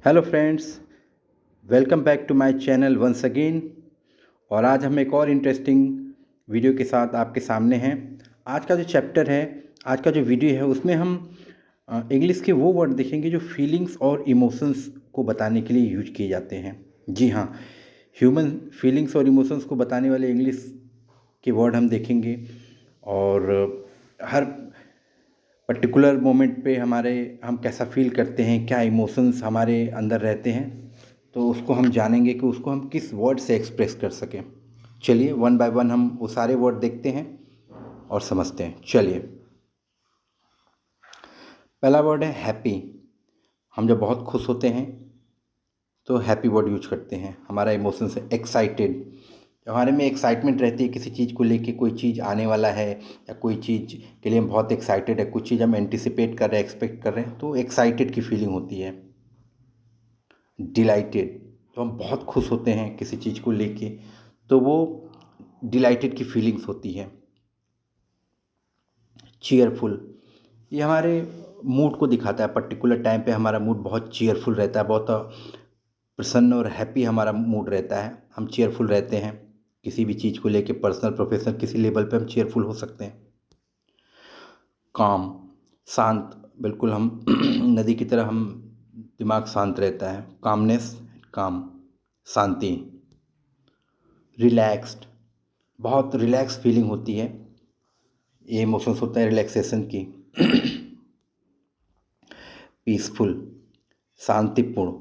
Hello friends, welcome back to my channel once again. और आज हम एक और इंटरेस्टिंग वीडियो के साथ आपके सामने हैं। आज का जो चैप्टर है, आज का जो वीडियो है, उसमें हम इंग्लिश के वो वर्ड देखेंगे जो फीलिंग्स और इमोशंस को बताने के लिए यूज किए जाते हैं। जी हाँ, ह्यूमन फीलिंग्स और इमोशंस को बताने वाले इंग्लिश के वर्ड हम देखेंगे। और हर पर्टिकुलर मोमेंट पे हम कैसा फील करते हैं, क्या इमोशंस हमारे अंदर रहते हैं, तो उसको हम जानेंगे कि उसको हम किस वर्ड से एक्सप्रेस कर सकें। चलिए वन बाय वन हम वो सारे वर्ड देखते हैं और समझते हैं। चलिए, पहला वर्ड है हैप्पी। हम जब बहुत खुश होते हैं तो हैप्पी वर्ड यूज करते हैं। हमारा इमोशंस है एक्साइटेड। जब हमारे में एक्साइटमेंट रहती है किसी चीज़ को लेके, कोई चीज़ आने वाला है या कोई चीज़ के लिए हम बहुत एक्साइटेड है, कुछ चीज़ हम एंटिसिपेट कर रहे हैं, एक्सपेक्ट कर रहे हैं, तो एक्साइटेड की फीलिंग होती है। डिलाइटेड, जब हम बहुत खुश होते हैं किसी चीज़ को लेके तो वो डिलाइटेड की फीलिंग्स होती है। चीयरफुल, ये हमारे मूड को दिखाता है। पर्टिकुलर टाइम पे हमारा मूड बहुत चीयरफुल रहता है, बहुत प्रसन्न और हैप्पी हमारा मूड रहता है। हम चीयरफुल रहते हैं किसी भी चीज़ को लेके, पर्सनल प्रोफेशनल किसी लेवल पे हम चीयरफुल हो सकते हैं। काम, शांत, बिल्कुल हम नदी की तरह, हम दिमाग शांत रहता है। कामनेस, काम, शांति। रिलैक्स्ड, बहुत रिलैक्स फीलिंग होती है। ये इमोशंस होता है रिलैक्सेशन की। पीसफुल, शांतिपूर्ण,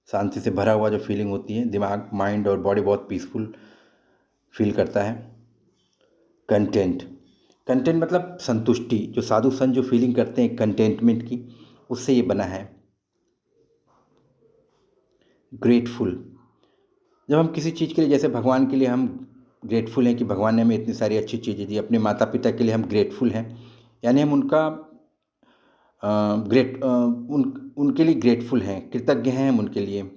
शांति से भरा हुआ जो फीलिंग होती है, दिमाग, माइंड और बॉडी बहुत पीसफुल फील करता है। कंटेंट, कंटेंट मतलब संतुष्टि। जो साधु संत जो फीलिंग करते हैं कंटेंटमेंट की, उससे ये बना है। ग्रेटफुल, जब हम किसी चीज़ के लिए, जैसे भगवान के लिए हम ग्रेटफुल हैं कि भगवान ने हमें इतनी सारी अच्छी चीज़ें दी। अपने माता पिता के लिए हम ग्रेटफुल हैं, यानी हम उनका उनके लिए ग्रेटफुल हैं, कृतज्ञ हैं हम उनके लिए।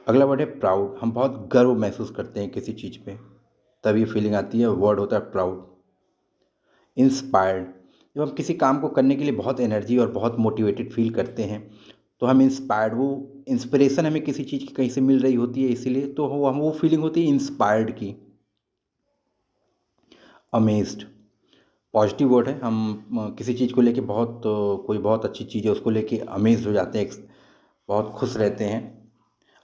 अगला वर्ड है प्राउड। हम बहुत गर्व महसूस करते हैं किसी चीज़ पे, तब ये फीलिंग आती है, वर्ड होता है प्राउड। इंस्पायर्ड, जब हम किसी काम को करने के लिए बहुत एनर्जी और बहुत मोटिवेटेड फील करते हैं तो हम इंस्पायर्ड, वो इंस्पिरेशन हमें किसी चीज़ की कहीं से मिल रही होती है, इसीलिए तो वो फीलिंग होती है इंस्पायर्ड की। अमेज्ड, पॉजिटिव वर्ड है। हम किसी चीज़ को लेके बहुत, कोई बहुत अच्छी चीज़ है उसको लेके अमेज्ड हो जाते हैं, बहुत खुश रहते हैं।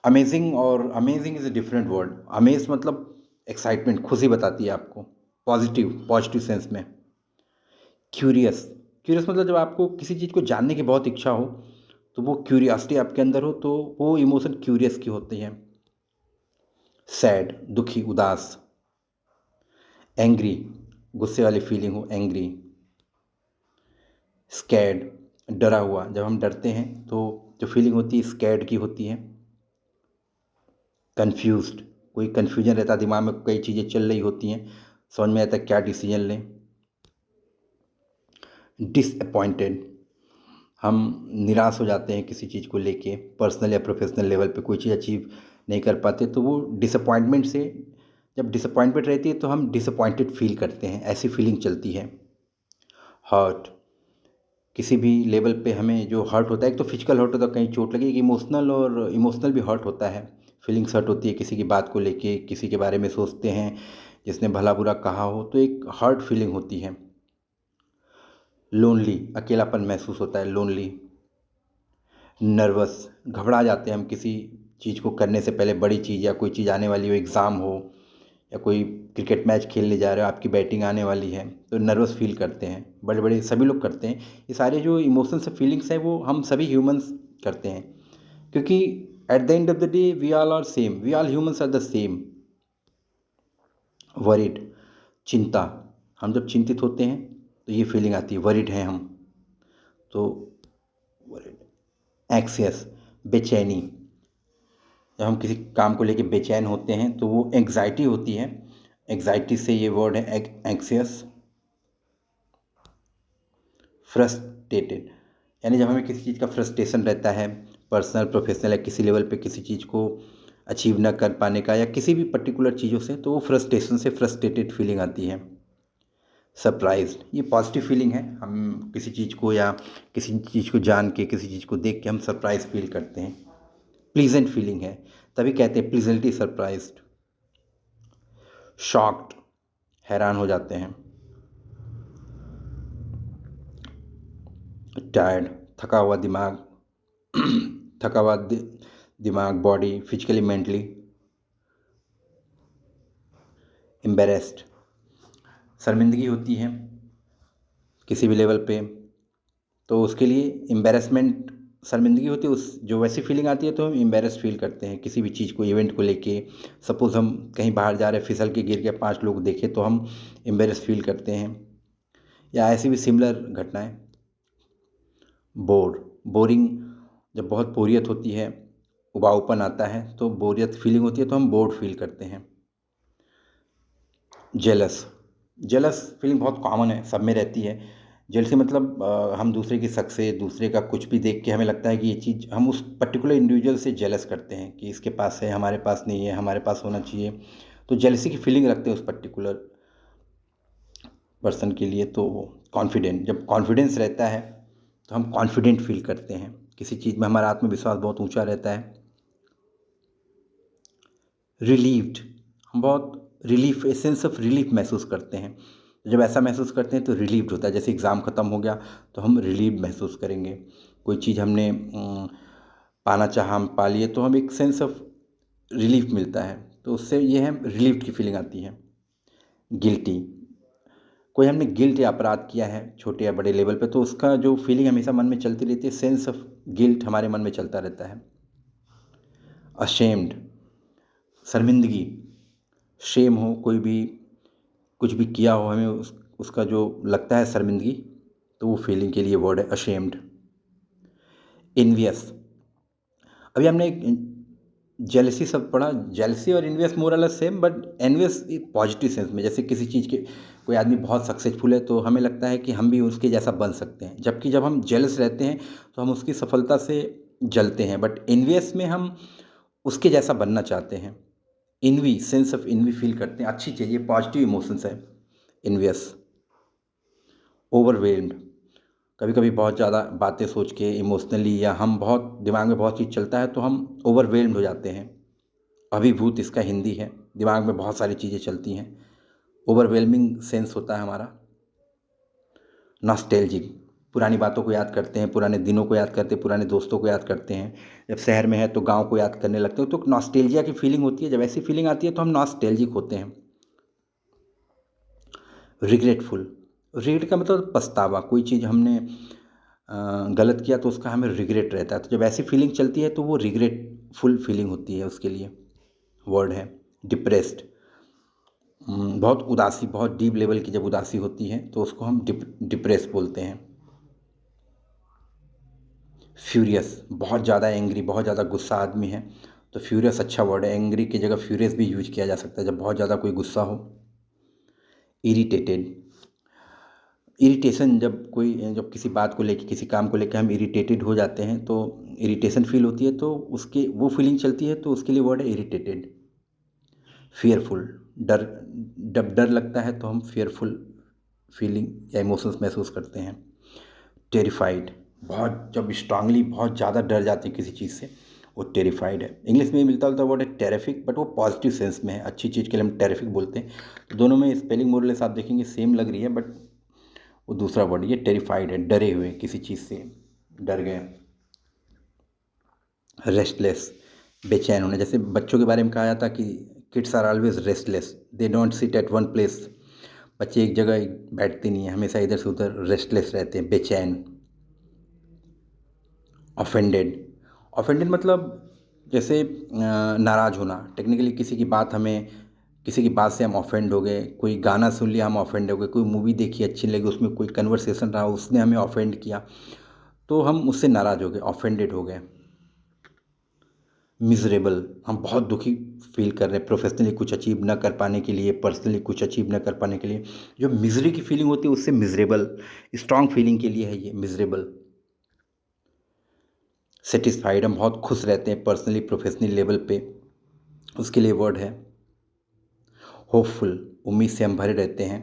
अमेजिंग और amazing is a different word. Amaze मतलब एक्साइटमेंट, खुशी बताती है आपको, पॉजिटिव, पॉजिटिव सेंस में। क्यूरियस, क्यूरियस मतलब जब आपको किसी चीज़ को जानने की बहुत इच्छा हो, तो वो क्यूरियोसिटी आपके अंदर हो, तो वो इमोशन क्यूरियस की होती है। सैड, दुखी, उदास। एंग्री, गुस्से वाली फीलिंग हो, एंग्री। स्कैड, डरा हुआ, जब हम डरते हैं तो जो फीलिंग होती है स्कैड की होती है। कंफ्यूज्ड, कोई कन्फ्यूजन रहता है दिमाग में, कई चीज़ें चल रही होती हैं, समझ में आता है क्या डिसीजन लें। डिसअपॉइंटेड, हम निराश हो जाते हैं किसी चीज़ को लेके, पर्सनल या प्रोफेशनल लेवल पे कोई चीज़ अचीव नहीं कर पाते, तो वो डिसअपॉइंटमेंट से, जब डिसअपॉइंटमेंट रहती है तो हम डिसअपॉइंटेड फील करते हैं, ऐसी फीलिंग चलती है। हर्ट, किसी भी लेवल पे हमें जो हर्ट होता है, एक तो फिजिकल हर्ट होता है, कहीं चोट लगी, एक इमोशनल, और इमोशनल भी हर्ट होता है। फीलिंग्स हर्ट होती है किसी की बात को लेके, किसी के बारे में सोचते हैं जिसने भला बुरा कहा हो, तो एक हर्ट फीलिंग होती है। लोनली, अकेलापन महसूस होता है, लोनली। नर्वस, घबरा जाते हैं हम किसी चीज़ को करने से पहले, बड़ी चीज़ या कोई चीज़ आने वाली हो, एग्ज़ाम हो या कोई क्रिकेट मैच खेलने जा रहे हो, आपकी बैटिंग आने वाली है, तो नर्वस फील करते हैं। बड़े बड़े सभी लोग करते हैं। ये सारे जो इमोशंस और फीलिंग्स हैं वो हम सभी ह्यूमंस करते हैं, क्योंकि at the end of the day we all are same, we all humans are the same. Worried, चिंता, हम जब चिंतित होते हैं तो ये फीलिंग आती है, वरीड हैं हम, तो वरीड। एंक्सियस, बेचैनी, जब हम किसी काम को लेके बेचैन होते हैं तो वो एंग्जाइटी होती है, एंग्जाइटी से ये वर्ड है एंक्सियस। फ्रस्ट्रेटेड, यानी जब हमें किसी चीज़ का फ्रस्ट्रेशन रहता है, पर्सनल प्रोफेशनल या किसी लेवल पे किसी चीज़ को अचीव न कर पाने का, या किसी भी पर्टिकुलर चीज़ों से, तो वो फ्रस्ट्रेशन से फ्रस्ट्रेटेड फीलिंग आती है। सरप्राइज्ड, ये पॉजिटिव फीलिंग है। हम किसी चीज़ को या किसी चीज़ को जान के, किसी चीज़ को देख के हम सरप्राइज फील करते हैं। प्लीजेंट फीलिंग है, तभी कहते हैं प्लीजेंटली सरप्राइज्ड। शॉक्ड, हैरान हो जाते हैं। टायर्ड, थका हुआ दिमाग थका हुआ दिमाग, बॉडी, फिजिकली, मेंटली। एम्बेरेस्ड, शर्मिंदगी होती है किसी भी लेवल पे, तो उसके लिए एम्बेरसमेंट, शर्मिंदगी होती है, उस जो वैसी फीलिंग आती है तो हम एम्बेरस फील करते हैं किसी भी चीज़ को, इवेंट को लेके। सपोज़ हम कहीं बाहर जा रहे हैं, फिसल के गिर के 5 लोग देखे तो हम एम्बेरस फील करते हैं, या ऐसी भी सिमिलर घटनाएं। बोरिंग, जब बहुत बोरियत होती है, उबाऊपन आता है तो बोरियत फीलिंग होती है तो हम बोर्ड फील करते हैं। जेलस, जेलस फीलिंग बहुत कॉमन है, सब में रहती है। जेलसी मतलब हम दूसरे की शक से, दूसरे का कुछ भी देख के हमें लगता है कि ये चीज़, हम उस पर्टिकुलर इंडिविजुअल से जेलस करते हैं कि इसके पास है, हमारे पास नहीं है, हमारे पास होना चाहिए। तो जेलसी की फीलिंग रखते हैं उस पर्टिकुलर पर्सन के लिए। तो कॉन्फिडेंट, जब कॉन्फिडेंस रहता है तो हम कॉन्फिडेंट फील करते हैं, किसी चीज़ में हमारा आत्मविश्वास बहुत ऊंचा रहता है। रिलीव्ड, हम बहुत relief, a sense of relief महसूस करते हैं। जब ऐसा महसूस करते हैं तो रिलीव्ड होता है, जैसे एग्ज़ाम ख़त्म हो गया तो हम रिलीव महसूस करेंगे। कोई चीज़ हमने पाना चाहा, हम पा लिए तो हम एक सेंस ऑफ रिलीफ मिलता है, तो उससे ये है रिलीव्ड की फीलिंग आती है। गिल्टी, कोई हमने गिल्ट या अपराध किया है छोटे या बड़े लेवल पे, तो उसका जो फीलिंग हमेशा मन में चलती रहती है, सेंस ऑफ गिल्ट हमारे मन में चलता रहता है। अशेम्ड, शर्मिंदगी, शेम हो, कोई भी कुछ भी किया हो, हमें उसका जो लगता है शर्मिंदगी, तो वो फीलिंग के लिए वर्ड है अशेम्ड। इन्वियस, अभी हमने एक जेलसी शब्द पढ़ा, जेलसी और इन्वियस मोर और लेस सेम, बट एनवियस एक पॉजिटिव सेंस में, जैसे किसी चीज़ के, कोई आदमी बहुत सक्सेसफुल है तो हमें लगता है कि हम भी उसके जैसा बन सकते हैं, जबकि जब हम जेलस रहते हैं तो हम उसकी सफलता से जलते हैं, बट इन्वियस में हम उसके जैसा बनना चाहते हैं। इन्वी, सेंस ऑफ इन्वी फील करते हैं, अच्छी चीज़, ये पॉजिटिव इमोशंस है इन्वियस। ओवरवेल्म्ड, कभी कभी बहुत ज़्यादा बातें सोच के इमोशनली, या हम बहुत दिमाग में बहुत चीज़ चलता है तो हम ओवरवेल्म्ड हो जाते हैं। अभिभूत इसका हिंदी है, दिमाग में बहुत सारी चीज़ें चलती हैं, ओवरवेलमिंग सेंस होता है हमारा। नॉस्टैल्जिक, पुरानी बातों को याद करते हैं, पुराने दिनों को याद करते हैं, पुराने दोस्तों को याद करते हैं। जब शहर में है तो गांव को याद करने लगते हैं, तो नॉस्टैल्जिया की फीलिंग होती है। जब ऐसी फीलिंग आती है तो हम नॉस्टैल्जिक होते हैं। रिग्रेटफुल, रिग्रेट का मतलब पछतावा, कोई चीज़ हमने गलत किया तो उसका हमें रिग्रेट रहता है, तो जब ऐसी फीलिंग चलती है तो वो रिग्रेटफुल फीलिंग होती है, उसके लिए वर्ड है। डिप्रेस्ड, बहुत उदासी, बहुत डीप लेवल की जब उदासी होती है तो उसको हम डिप्रेस बोलते हैं। फ्यूरियस, बहुत ज़्यादा एंग्री, बहुत ज़्यादा गुस्सा आदमी है तो फ्यूरियस अच्छा वर्ड है, एंग्री की जगह फ्यूरियस भी यूज किया जा सकता है जब बहुत ज़्यादा कोई गुस्सा हो। इरिटेटेड, इरिटेशन, जब किसी बात को लेके, किसी काम को लेके हम इरिटेटेड हो जाते हैं तो इरिटेशन फील होती है, तो उसके वो फीलिंग चलती है तो उसके लिए वर्ड है इरिटेटेड। फियरफुल, डर, जब डर लगता है तो हम फियरफुल फीलिंग या इमोशंस महसूस करते हैं। टेरिफाइड, बहुत जब स्ट्रांगली बहुत ज़्यादा डर जाते हैं किसी चीज़ से, वो टेरिफाइड है। इंग्लिश में मिलता जुलता वर्ड है टेरिफिक, बट वो पॉजिटिव सेंस में है, अच्छी चीज़ के लिए हम टेरिफिक बोलते हैं। तो दोनों में स्पेलिंग मोरलेस आप देखेंगे सेम लग रही है, बट वो दूसरा वर्ड, ये टेरिफाइड है, डरे हुए, किसी चीज़ से डर गए। रेस्टलेस, बेचैन होना, जैसे बच्चों के बारे में कहा जाता कि kids are always restless, they don't sit at one place. बच्चे एक जगह बैठते नहीं हैं, हमेशा इधर से उधर रेस्टलेस रहते हैं, बेचैन। ऑफेंडेड, ऑफेंडेड मतलब जैसे नाराज़ होना, टेक्निकली किसी की बात से हम ऑफेंड हो गए, कोई गाना सुन लिया हम ऑफेंड हो गए, कोई मूवी देखी अच्छी लगी, उसमें कोई कन्वर्सेशन रहा उसने हमें ऑफेंड किया तो हम उससे नाराज़ हो गए, ऑफेंडेड हो गए। मिजरेबल, हम बहुत दुखी फील कर रहे हैं प्रोफेशनली कुछ अचीव न कर पाने के लिए, पर्सनली कुछ अचीव न कर पाने के लिए, जो मिजरी की फीलिंग होती है उससे मिजरेबल, स्ट्रांग फीलिंग के लिए है ये मिजरेबल। सेटिस्फाइड, हम बहुत खुश रहते हैं पर्सनली प्रोफेशनली लेवल पे, उसके लिए वर्ड है होपफुल, उम्मीद से हम भरे रहते हैं।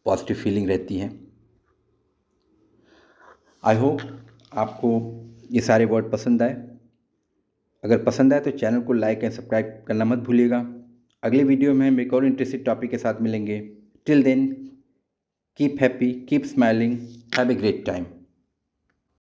पॉजिटिव फीलिंग रहती है। आई होप आपको ये सारे वर्ड पसंद आए। अगर पसंद आए तो चैनल को लाइक एंड सब्सक्राइब करना मत भूलिएगा। अगले वीडियो में हम एक और इंटरेस्टिंग टॉपिक के साथ मिलेंगे। Till then keep happy, keep smiling, have a great time.